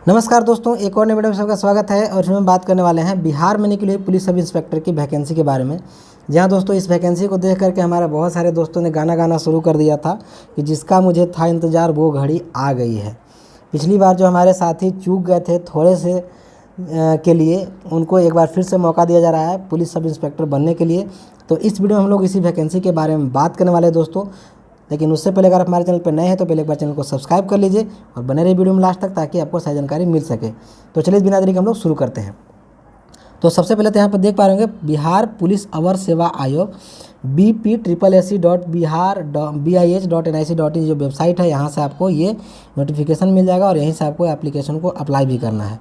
नमस्कार दोस्तों, एक और नए वीडियो में सबका स्वागत है। और इसमें बात करने वाले हैं बिहार में निकली हुई पुलिस सब इंस्पेक्टर की वैकेंसी के बारे में। जी हाँ दोस्तों, इस वैकेंसी को देख करके हमारे बहुत सारे दोस्तों ने गाना गाना शुरू कर दिया था कि जिसका मुझे था इंतज़ार वो घड़ी आ गई है। पिछली बार जो हमारे साथी चूक गए थे थोड़े से के लिए, उनको एक बार फिर से मौका दिया जा रहा है पुलिस सब इंस्पेक्टर बनने के लिए। तो इस वीडियो में हम लोग इसी वैकेंसी के बारे में बात करने वाले हैं दोस्तों। लेकिन उससे पहले अगर आप हमारे चैनल पर नए हैं तो पहले एक बार चैनल को सब्सक्राइब कर लीजिए और बने रहिए वीडियो में लास्ट तक, ताकि आपको सारी जानकारी मिल सके। तो चलिए बिना देरी के हम लोग शुरू करते हैं। तो सबसे पहले तो यहाँ पर देख पा रहे होंगे बिहार पुलिस अवर सेवा आयोग bpssc.bih.nic.in जो वेबसाइट है, यहाँ से आपको ये नोटिफिकेशन मिल जाएगा और यहीं से आपको एप्लीकेशन को अप्लाई भी करना है।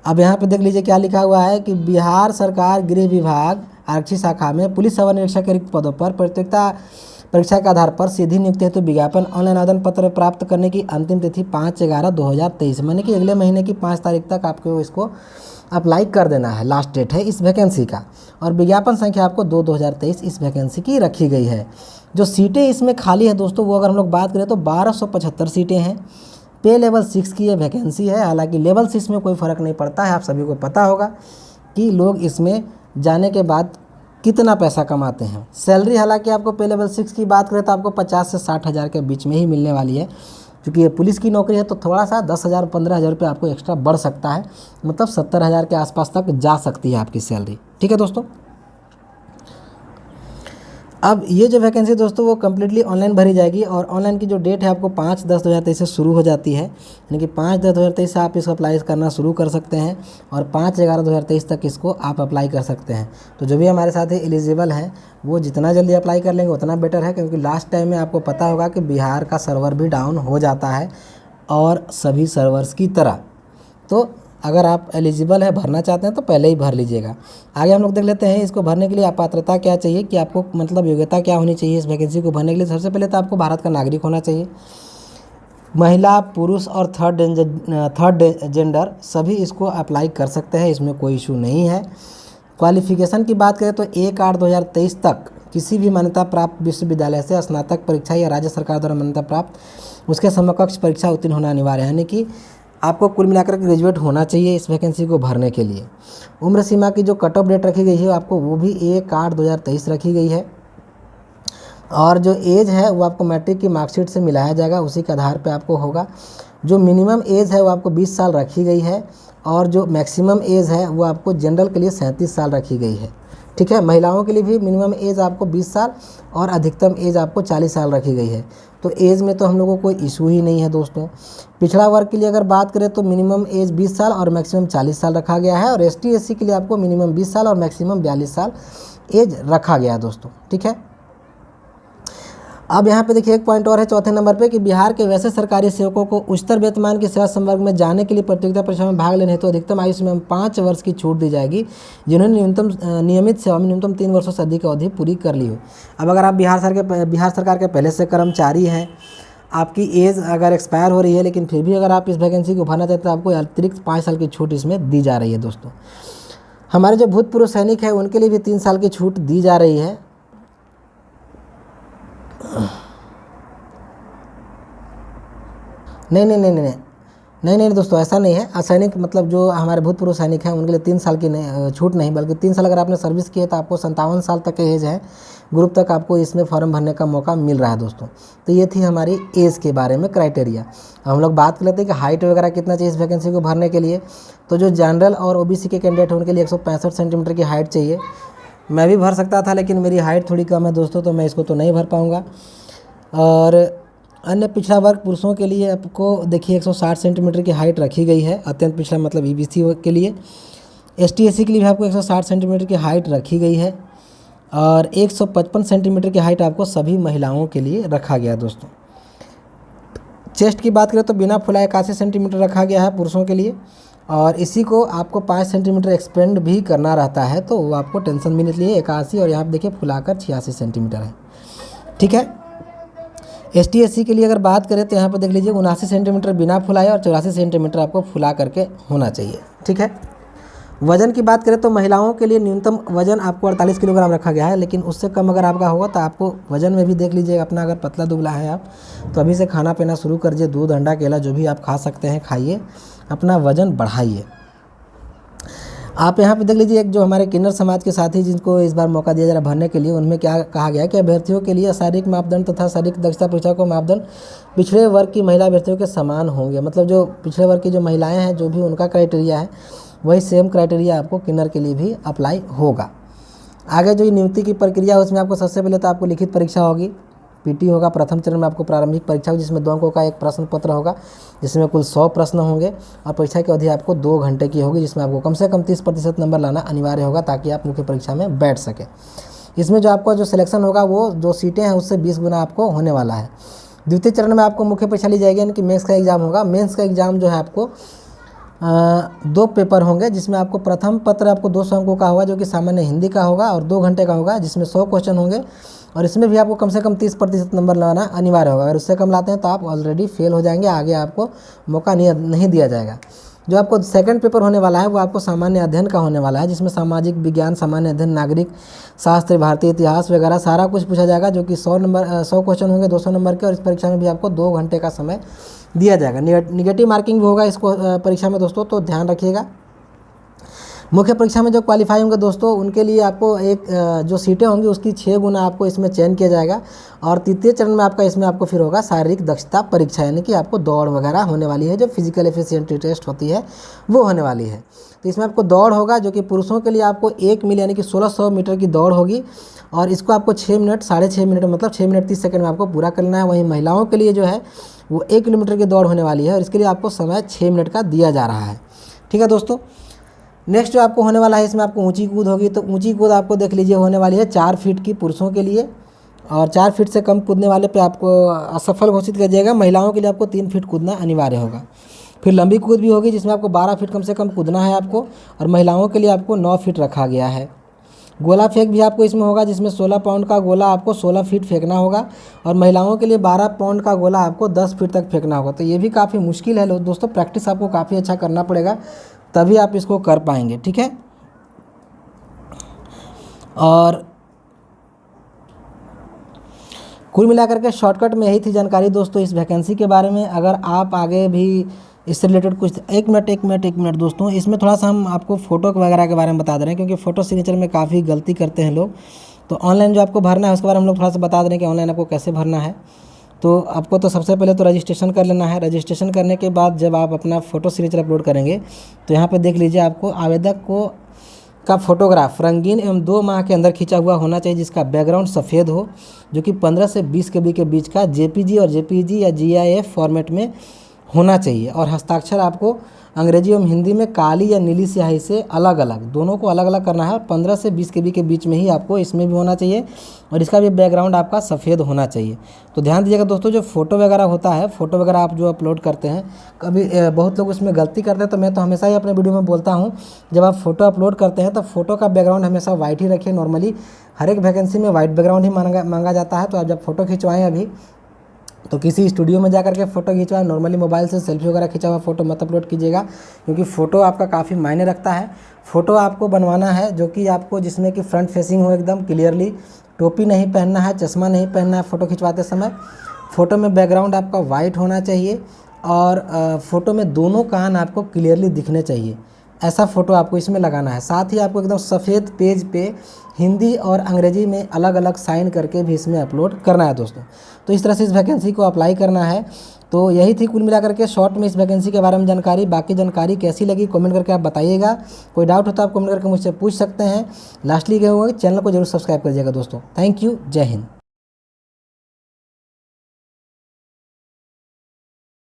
अब यहाँ पे देख लीजिए क्या लिखा हुआ है कि बिहार सरकार गृह विभाग आरक्षी शाखा में पुलिस अवर निरीक्षक के रिक्त पदों पर प्रतियोगिता परीक्षा के आधार पर सीधी नियुक्ति हेतु विज्ञापन ऑनलाइन आवेदन पत्र प्राप्त करने की अंतिम तिथि 5/11/2023, माने कि अगले महीने की 5 तारीख तक आपको इसको अप्लाई कर देना है। लास्ट डेट है इस वैकेंसी का। और विज्ञापन संख्या आपको 2/2023 इस वैकेंसी की रखी गई है। जो सीटें इसमें खाली है दोस्तों, वो अगर हम लोग बात करें तो 1275 सीटें हैं। पे लेवल 6 की ये वैकेंसी है। हालांकि लेवल 6 में कोई फ़र्क नहीं पड़ता है, आप सभी को पता होगा कि लोग इसमें जाने के बाद कितना पैसा कमाते हैं। सैलरी हालांकि आपको पे लेवल 6 की बात करें तो आपको 50 से 60 हज़ार के बीच में ही मिलने वाली है। क्योंकि ये पुलिस की नौकरी है तो थोड़ा सा 10,000 15,000 रुपये आपको एक्स्ट्रा बढ़ सकता है, मतलब 70,000 के आसपास तक जा सकती है आपकी सैलरी। ठीक है दोस्तों। अब ये जो वैकेंसी दोस्तों वो कम्प्लीटली ऑनलाइन भरी जाएगी और ऑनलाइन की जो डेट है आपको 5/10/2023 से शुरू हो जाती है। यानी कि 5/10/2023 से आप इसको अप्लाई करना शुरू कर सकते हैं और 5/11/2023 तक इसको आप अप्लाई कर सकते हैं। तो जो भी हमारे साथ एलिजिबल हैं वो जितना जल्दी अप्लाई कर लेंगे उतना बेटर है, क्योंकि लास्ट टाइम में आपको पता होगा कि बिहार का सर्वर भी डाउन हो जाता है और सभी सर्वर्स की तरह। तो अगर आप एलिजिबल है, भरना चाहते हैं तो पहले ही भर लीजिएगा। आगे हम लोग देख लेते हैं इसको भरने के लिए आप पात्रता क्या चाहिए, कि आपको मतलब योग्यता क्या होनी चाहिए इस वैकेंसी को भरने के लिए। सबसे पहले तो आपको भारत का नागरिक होना चाहिए। महिला, पुरुष और थर्ड जेंडर सभी इसको अप्लाई कर सकते हैं, इसमें कोई इशू नहीं है। क्वालिफिकेशन की बात करें तो 1/8/2023 तक किसी भी मान्यता प्राप्त विश्वविद्यालय से स्नातक परीक्षा या राज्य सरकार द्वारा मान्यता प्राप्त उसके समकक्ष परीक्षा उत्तीर्ण होना अनिवार्य है। यानी कि आपको कुल मिलाकर ग्रेजुएट होना चाहिए इस वैकेंसी को भरने के लिए। उम्र सीमा की जो कट ऑफ डेट रखी गई है आपको वो भी 1/8/2023 रखी गई है। और जो एज है वो आपको मैट्रिक की मार्कशीट से मिलाया जाएगा, उसी के आधार पे आपको होगा। जो मिनिमम एज है वो आपको 20 साल रखी गई है और जो मैक्सिमम एज है वो आपको जनरल के लिए 37 साल रखी गई है। ठीक है। महिलाओं के लिए भी मिनिमम एज आपको 20 साल और अधिकतम एज आपको 40 साल रखी गई है। तो एज में तो हम लोगों को कोई इशू ही नहीं है दोस्तों। पिछड़ा वर्ग के लिए अगर बात करें तो मिनिमम एज 20 साल और मैक्सिमम 40 साल रखा गया है। और ST SC के लिए आपको मिनिमम 20 साल और मैक्सिमम 42 साल एज रखा गया है दोस्तों। ठीक है। अब यहाँ पे देखिए एक पॉइंट और है चौथे नंबर पे कि बिहार के वैसे सरकारी सेवकों को उच्चतर वेतनमान की सेवा संवर्ग में जाने के लिए प्रतियोगिता परीक्षा में भाग लेने हेतु अधिकतम आयु सीमा में 5 वर्ष की छूट दी जाएगी, जिन्होंने नियमित सेवा में न्यूनतम 3 वर्षों से अधिक अवधि पूरी कर ली हो। अब अगर आप बिहार सरकार के पहले से कर्मचारी हैं, आपकी एज अगर एक्सपायर हो रही है लेकिन फिर भी अगर आप इस वैकेंसी को भरना चाहते हैं तो आपको अतिरिक्त 5 साल की छूट इसमें दी जा रही है दोस्तों। हमारे जो भूतपूर्व सैनिक हैं उनके लिए भी 3 साल की छूट दी जा रही है। नहीं दोस्तों, ऐसा नहीं है। असैनिक मतलब जो हमारे भूतपूर्व सैनिक हैं उनके लिए 3 साल की छूट नहीं, बल्कि 3 साल अगर आपने सर्विस की है तो आपको 57 साल तक के एज है ग्रुप तक आपको इसमें फॉर्म भरने का मौका मिल रहा है दोस्तों। तो ये थी हमारी एज के बारे में क्राइटेरिया। हम लोग बात कर लेते हैं कि हाइट वगैरह कितना चाहिए इस वैकेंसी को भरने के लिए। तो जो जनरल और OBC के कैंडिडेट हैं उनके लिए 165 सेंटीमीटर की हाइट चाहिए। मैं भी भर सकता था लेकिन मेरी हाइट थोड़ी कम है दोस्तों, तो मैं इसको तो नहीं भर पाऊँगा। और अन्य पिछड़ा वर्ग पुरुषों के लिए आपको देखिए 160 सेंटीमीटर की हाइट रखी गई है, अत्यंत पिछड़ा मतलब EBC के लिए। ST SC के लिए भी आपको 160 सेंटीमीटर की हाइट रखी गई है और 155 सेंटीमीटर की हाइट आपको सभी महिलाओं के लिए रखा गया दोस्तों। चेस्ट की बात करें तो बिना फुलाए 81 सेंटीमीटर रखा गया है पुरुषों के लिए, और इसी को आपको 5 सेंटीमीटर एक्सपेंड भी करना रहता है, तो वो आपको टेंशन भी नहीं लिए 81 और यहाँ देखिए फुलाकर 86 सेंटीमीटर है। ठीक है। ST SC के लिए अगर बात करें तो यहाँ पर देख लीजिए 79 सेंटीमीटर बिना फुलाए और 84 सेंटीमीटर आपको फुला करके होना चाहिए। ठीक है। वज़न की बात करें तो महिलाओं के लिए न्यूनतम वज़न आपको 48 किलोग्राम रखा गया है, लेकिन उससे कम अगर आपका होगा तो आपको वज़न में भी देख लीजिएगा अपना। अगर पतला दुबला है आप तो अभी से खाना पीना शुरू करिए, दूध अंडा केला जो भी आप खा सकते हैं खाइए, अपना वज़न बढ़ाइए। आप यहाँ पे देख लीजिए, एक जो हमारे किन्नर समाज के साथी जिनको इस बार मौका दिया जा रहा है भरने के लिए, उनमें क्या कहा गया है कि अभ्यर्थियों के लिए शारीरिक मापदंड तथा शारीरिक दक्षता परीक्षा को मापदंड पिछड़े वर्ग की महिला अभ्यर्थियों के समान होंगे। मतलब जो पिछड़े वर्ग की जो महिलाएं हैं, जो भी उनका क्राइटेरिया है वही सेम क्राइटेरिया आपको किन्नर के लिए भी अप्लाई होगा। आगे जो नियुक्ति की प्रक्रिया है उसमें आपको सबसे पहले तो आपको लिखित परीक्षा होगी, पीटी होगा। प्रथम चरण में आपको प्रारंभिक परीक्षा होगी जिसमें 2 अंकों का एक प्रश्न पत्र होगा, जिसमें कुल 100 प्रश्न होंगे और परीक्षा की अवधि आपको 2 घंटे की होगी, जिसमें आपको कम से कम 30% नंबर लाना अनिवार्य होगा ताकि आप मुख्य परीक्षा में बैठ सकें। इसमें जो आपका जो सिलेक्शन होगा वो जो सीटें हैं उससे 20 गुना आपको होने वाला है। द्वितीय चरण में आपको मुख्य परीक्षा ली जाएगी, यानी कि मेंस का एग्जाम होगा। मेंस का एग्जाम जो है आपको 2 पेपर होंगे, जिसमें आपको प्रथम पत्र आपको 200 अंकों का होगा जो कि सामान्य हिंदी का होगा और 2 घंटे का होगा, जिसमें 100 क्वेश्चन होंगे और इसमें भी आपको कम से कम 30% नंबर लाना अनिवार्य होगा। अगर उससे कम लाते हैं तो आप ऑलरेडी फेल हो जाएंगे, आगे आपको मौका नहीं दिया जाएगा। जो आपको सेकंड पेपर होने वाला है वो आपको सामान्य अध्ययन का होने वाला है, जिसमें सामाजिक विज्ञान, सामान्य अध्ययन, नागरिक शास्त्र, भारतीय इतिहास वगैरह सारा कुछ पूछा जाएगा, जो कि 100 क्वेश्चन होंगे 200 नंबर के, और इस परीक्षा में भी आपको 2 घंटे का समय दिया जाएगा। निगेटिव मार्किंग भी होगा इसको परीक्षा में दोस्तों, तो ध्यान रखिएगा। मुख्य परीक्षा में जो क्वालिफाई होंगे दोस्तों उनके लिए आपको एक जो सीटें होंगी उसकी 6 गुना आपको इसमें चयन किया जाएगा। और तृतीय चरण में आपका इसमें आपको फिर होगा शारीरिक दक्षता परीक्षा, यानी कि आपको दौड़ वगैरह होने वाली है, जो फिजिकल एफिशिएंसी टेस्ट होती है वो होने वाली है। तो इसमें आपको दौड़ होगा, जो कि पुरुषों के लिए आपको 1 मील यानी कि 1600 मीटर की दौड़ होगी और इसको आपको 6 मिनट 6.5 मिनट मतलब 6 मिनट 30 सेकंड में आपको पूरा करना है। वहीं महिलाओं के लिए जो है वो 1 किलोमीटर की दौड़ होने वाली है और इसके लिए आपको समय 6 मिनट का दिया जा रहा है। ठीक है दोस्तों, नेक्स्ट जो आपको होने वाला है इसमें आपको ऊंची कूद होगी। तो ऊंची कूद आपको देख लीजिए होने वाली है 4 फीट की पुरुषों के लिए, और 4 फीट से कम कूदने वाले पे आपको असफल घोषित कर जाएगा। महिलाओं के लिए आपको 3 फीट कूदना अनिवार्य होगा। फिर लंबी कूद भी होगी जिसमें आपको 12 फीट कम से कम कूदना है आपको, और महिलाओं के लिए आपको 9 फीट रखा गया है। गोला फेंक भी आपको इसमें होगा, जिसमें 16 पाउंड का गोला आपको 16 फीट फेंकना होगा, और महिलाओं के लिए 12 पाउंड का गोला आपको 10 फीट तक फेंकना होगा। तो ये भी काफ़ी मुश्किल है दोस्तों, प्रैक्टिस आपको काफ़ी अच्छा करना पड़ेगा तभी आप इसको कर पाएंगे। ठीक है, और कुल मिलाकर के शॉर्टकट में यही थी जानकारी दोस्तों इस वैकेंसी के बारे में। अगर आप आगे भी इससे रिलेटेड कुछ एक मिनट दोस्तों, इसमें थोड़ा सा हम आपको फ़ोटो वगैरह के बारे में बता दे रहे हैं, क्योंकि फ़ोटो सिग्नेचर में काफ़ी गलती करते हैं लोग। तो ऑनलाइन जो आपको भरना है उसके बारे में हम लोग थोड़ा सा बता दे रहे हैं कि ऑनलाइन आपको कैसे भरना है। तो आपको तो सबसे पहले तो रजिस्ट्रेशन कर लेना है। रजिस्ट्रेशन करने के बाद जब आप अपना फ़ोटो सिग्नेचर अपलोड करेंगे तो यहाँ पे देख लीजिए आपको आवेदक को का फोटोग्राफ रंगीन एवं 2 माह के अंदर खींचा हुआ होना चाहिए, जिसका बैकग्राउंड सफ़ेद हो, जो कि 15 से 20 KB के बीच का JPG और JPG या GIF फॉर्मेट में होना चाहिए। और हस्ताक्षर आपको अंग्रेजी एवं हिंदी में काली या नीली स्याही से अलग अलग, दोनों को अलग अलग करना है, और 15 से 20 KB के बीच में ही आपको इसमें भी होना चाहिए, और इसका भी बैकग्राउंड आपका सफ़ेद होना चाहिए। तो ध्यान दीजिएगा दोस्तों, जो फ़ोटो वगैरह होता है, फ़ोटो वगैरह आप जो अपलोड करते हैं, कभी बहुत लोग उसमें गलती करते हैं। तो मैं तो हमेशा ही अपने वीडियो में बोलता हूँ, जब आप फ़ोटो अपलोड करते हैं तो फ़ोटो का बैकग्राउंड हमेशा वाइट ही रखिए। नॉर्मली हर एक वैकेंसी में वाइट बैकग्राउंड ही मांगा जाता है। तो आप जब फ़ोटो खिंचवाएँ अभी तो किसी स्टूडियो में जाकर के फ़ोटो खिंचवाएं, नॉर्मली मोबाइल से सेल्फी वगैरह खिंचा हुआ फ़ोटो मत अपलोड कीजिएगा, क्योंकि फ़ोटो आपका काफ़ी मायने रखता है। फ़ोटो आपको बनवाना है जो कि आपको जिसमें कि फ्रंट फेसिंग हो एकदम क्लियरली, टोपी नहीं पहनना है, चश्मा नहीं पहनना है फ़ोटो खिंचवाते समय। फ़ोटो में बैकग्राउंड आपका वाइट होना चाहिए, और फ़ोटो में दोनों कान आपको क्लियरली दिखने चाहिए, ऐसा फ़ोटो आपको इसमें लगाना है। साथ ही आपको एकदम सफ़ेद पेज पे हिंदी और अंग्रेजी में अलग अलग साइन करके भी इसमें अपलोड करना है दोस्तों। तो इस तरह से इस वैकेंसी को अप्लाई करना है। तो यही थी कुल मिलाकर के शॉर्ट में इस वैकेंसी के बारे में जानकारी। बाकी जानकारी कैसी लगी कमेंट करके आप बताइएगा। कोई डाउट हो तो आप कमेंट करके मुझसे पूछ सकते हैं। लास्टली क्या होगा, चैनल को जरूर सब्सक्राइब करिएगा दोस्तों। थैंक यू, जय हिंद।